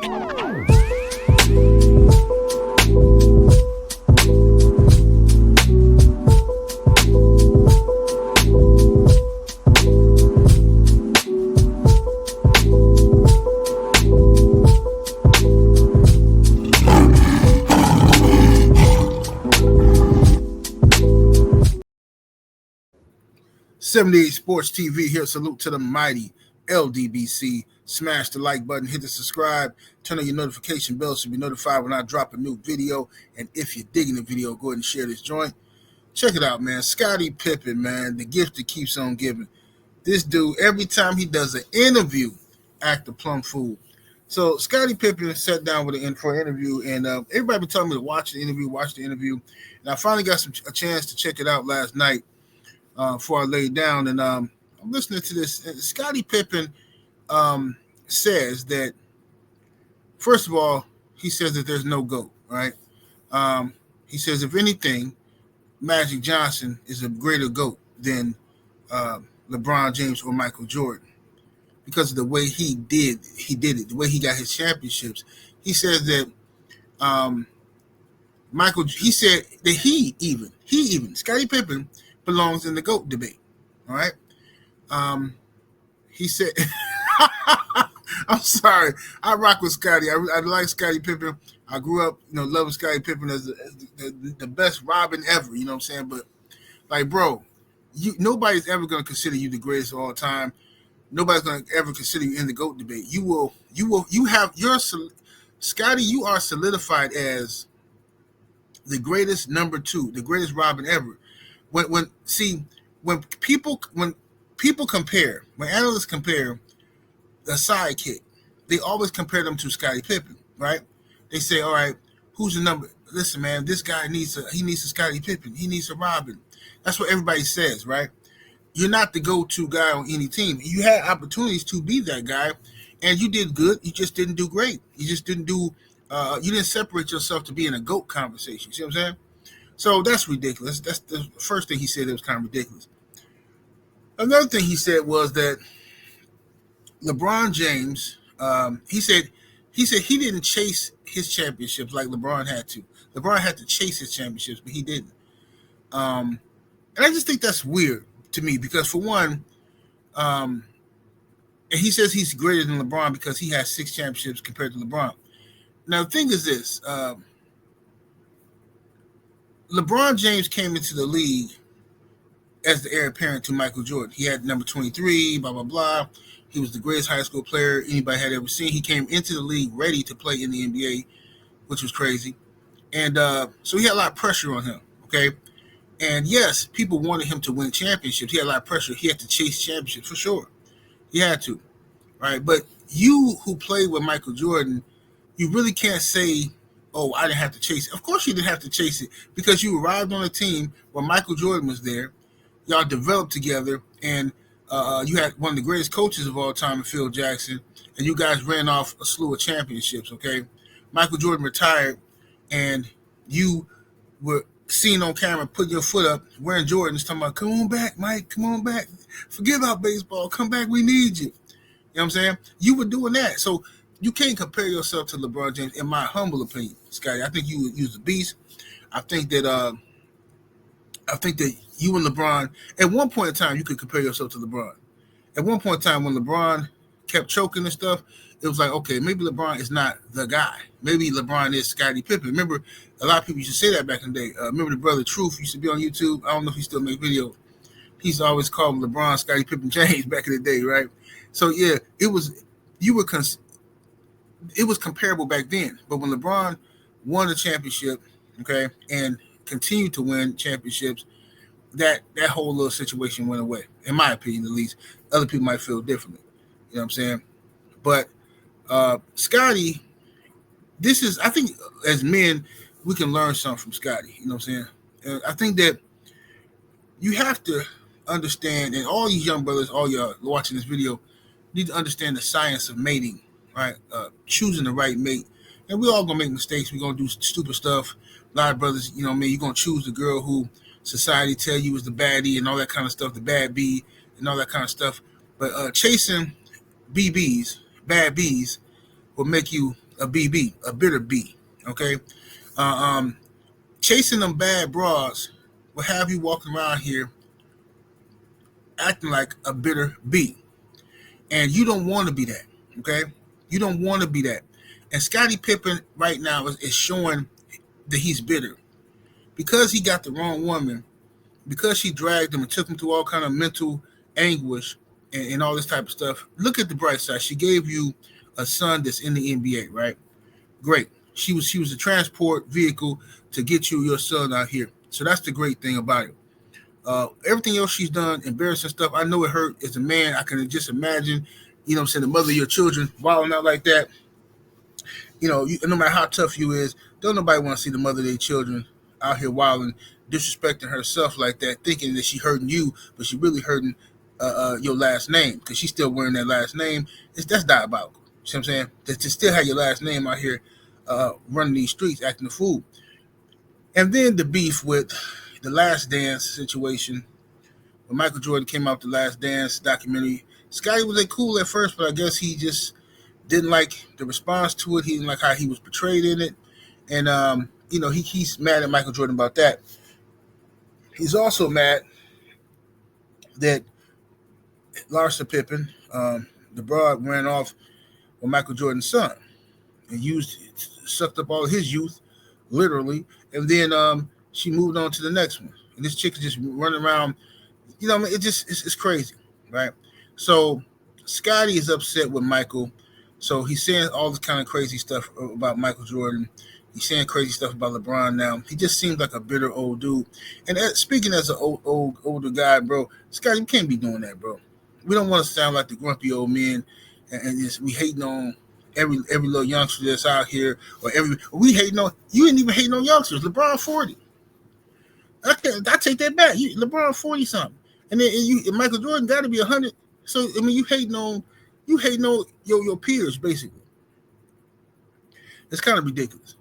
'78 Sports TV here. Salute to the mighty LDBC. Smash the like button, hit the subscribe, turn on your notification bell so you'll be notified when I drop a new video. And if you're digging the video, go ahead and share this joint. Check it out, man. Scottie Pippen, man, the gift that keeps on giving. This dude, every time he does an interview, act a plumb fool. So Scottie Pippen sat down for an interview, and everybody been telling me to watch the interview. And I finally got a chance to check it out last night. Before I laid down, and I'm listening to this. Scottie Pippen says that, first of all, he says that there's no GOAT, right? He says, if anything, Magic Johnson is a greater GOAT than LeBron James or Michael Jordan because of the way he did it, the way he got his championships. He says that he said that he even, Scottie Pippen, belongs in the GOAT debate. All right. He said, I'm sorry. I rock with Scottie. I like Scottie Pippen. I grew up, loving Scottie Pippen as the best Robin ever. You know what I'm saying? But like, bro, nobody's ever going to consider you the greatest of all time. Nobody's going to ever consider you in the GOAT debate. Scottie, you are solidified as the greatest number two, the greatest Robin ever. When analysts compare the sidekick, they always compare them to Scottie Pippen, right? They say, all right, who's the number? Listen, man, this guy needs a Scottie Pippen. He needs a Robin. That's what everybody says, right? You're not the go-to guy on any team. You had opportunities to be that guy, and you did good. You just didn't do great. You just didn't do. You didn't separate yourself to be in a GOAT conversation. See what I'm saying? So that's ridiculous. That's the first thing he said that was kind of ridiculous. Another thing he said was that LeBron James, he said he didn't chase his championships like LeBron had to. LeBron had to chase his championships, but he didn't. And I just think that's weird to me because, for one, and he says he's greater than LeBron because he has 6 championships compared to LeBron. Now, the thing is this. LeBron James came into the league as the heir apparent to Michael Jordan. He had number 23, blah, blah, blah. He was the greatest high school player anybody had ever seen. He came into the league ready to play in the NBA, which was crazy. And so he had a lot of pressure on him, okay? And, yes, people wanted him to win championships. He had a lot of pressure. He had to chase championships for sure. He had to, right? But you who played with Michael Jordan, you really can't say, oh, I didn't have to chase it. Of course you didn't have to chase it because you arrived on a team where Michael Jordan was there. Y'all developed together, and you had one of the greatest coaches of all time, Phil Jackson, and you guys ran off a slew of championships, okay? Michael Jordan retired, and you were seen on camera putting your foot up, wearing Jordans, talking about, come on back, Mike, come on back. Forget about baseball. Come back, we need you. You know what I'm saying? You were doing that. So you can't compare yourself to LeBron James, in my humble opinion, Scottie. I think you was a beast. I think that you and LeBron, at one point in time, you could compare yourself to LeBron. At one point in time, when LeBron kept choking and stuff, it was like, okay, maybe LeBron is not the guy. Maybe LeBron is Scottie Pippen. Remember, a lot of people used to say that back in the day. Remember the brother Truth used to be on YouTube. I don't know if he still makes videos. He used to always call him LeBron, Scottie Pippen, James back in the day, right? So, yeah, it was comparable back then. But when LeBron won the championship, okay, and continued to win championships, that whole little situation went away, in my opinion, at least. Other people might feel differently. You know what I'm saying? But Scottie, I think as men, we can learn something from Scottie. You know what I'm saying? And I think that you have to understand, and all these young brothers, all y'all watching this video, need to understand the science of mating, right? Choosing the right mate. And we all going to make mistakes. We're going to do stupid stuff. A lot of brothers, you know what I mean? You're going to choose the girl who society tell you is the baddie and all that kind of stuff, the bad bee and all that kind of stuff. But chasing BBs, bad bees, will make you a BB, a bitter B. Okay, uh, um, chasing them bad bras will have you walking around here acting like a bitter B, and you don't want to be that. Okay, you don't want to be that. And Scottie Pippen right now is showing that he's bitter because he got the wrong woman, because she dragged him and took him through all kind of mental anguish and all this type of stuff. Look at the bright side. She gave you a son that's in the NBA, right? Great. She was a transport vehicle to get you your son out here. So that's the great thing about it. Everything else she's done, embarrassing stuff. I know it hurt as a man. I can just imagine, the mother of your children wilding out like that. No matter how tough you is, don't nobody want to see the mother of their children out here wilding, disrespecting herself like that, thinking that she hurting you, but she really hurting your last name because she's still wearing that last name. That's diabolical. You see what I'm saying? To still have your last name out here running these streets, acting a fool. And then the beef with the Last Dance situation. When Michael Jordan came out with the Last Dance documentary, Scottie was cool at first, but I guess he just didn't like the response to it. He didn't like how he was portrayed in it. And, he's mad at Michael Jordan about that. He's also mad that Larsa Pippen, the broad, ran off with Michael Jordan's son and sucked up all his youth, literally. And then she moved on to the next one. And this chick is just running around. It's crazy, right? So Scottie is upset with Michael. So he's saying all this kind of crazy stuff about Michael Jordan. He's saying crazy stuff about LeBron now. He just seems like a bitter old dude. And speaking as an older guy, bro, Scottie, you can't be doing that, bro. We don't want to sound like the grumpy old men and just we hating on every little youngster that's out here, or we hating on. You ain't even hating on youngsters. LeBron 40. I take that back. LeBron 40 something, and then and Michael Jordan got to be 100. So you hating on your peers basically. It's kind of ridiculous.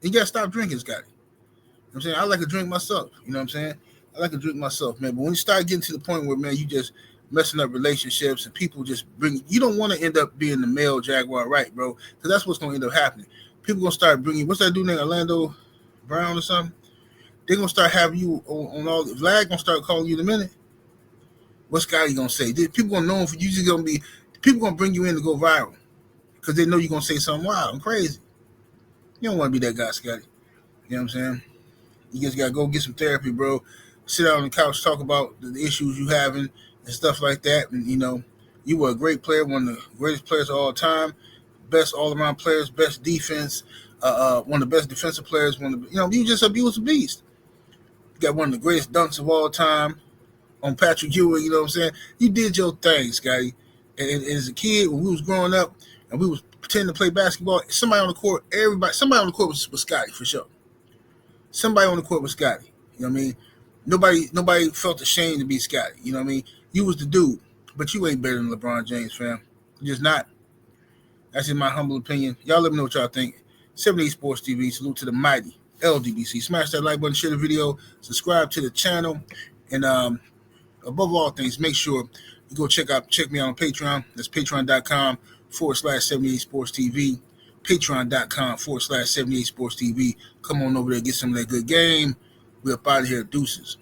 You gotta stop drinking, Scottie. You know what I'm saying? I like to drink myself. You know what I'm saying? I like to drink myself, man. But when you start getting to the point where, man, you just messing up relationships and people just you don't want to end up being the male Jaguar, right, bro? Because that's what's going to end up happening. People going to start bringing, what's that dude named Orlando Brown or something? They're going to start having you on all, Vlad going to start calling you in a minute. What's Scottie going to say? People going to know him for you. Just going to be, people going to bring you in to go viral because they know you're going to say something wild and crazy. You don't want to be that guy, Scottie. You know what I'm saying? You just got to go get some therapy, bro. Sit out on the couch, talk about the issues you having and stuff like that. And, you were a great player, one of the greatest players of all time, best all-around players, best defense, one of the best defensive players. You was a beast. You got one of the greatest dunks of all time on Patrick Ewing, you know what I'm saying? You did your thing, Scottie. And as a kid, when we was growing up and we was pretending to play basketball, somebody on the court was Scottie for sure. Somebody on the court was Scottie. You know what I mean? Nobody felt ashamed to be Scottie. You know what I mean? You was the dude, but you ain't better than LeBron James, fam. You're just not. That's in my humble opinion. Y'all let me know what y'all think. 78 Sports TV. Salute to the mighty LDBC. Smash that like button, share the video, subscribe to the channel, and above all things, make sure you go check me out on Patreon. That's patreon.com/78 Sports TV. Patreon.com/78 Sports TV. Come on over there, get some of that good game. We're up out of here. Deuces.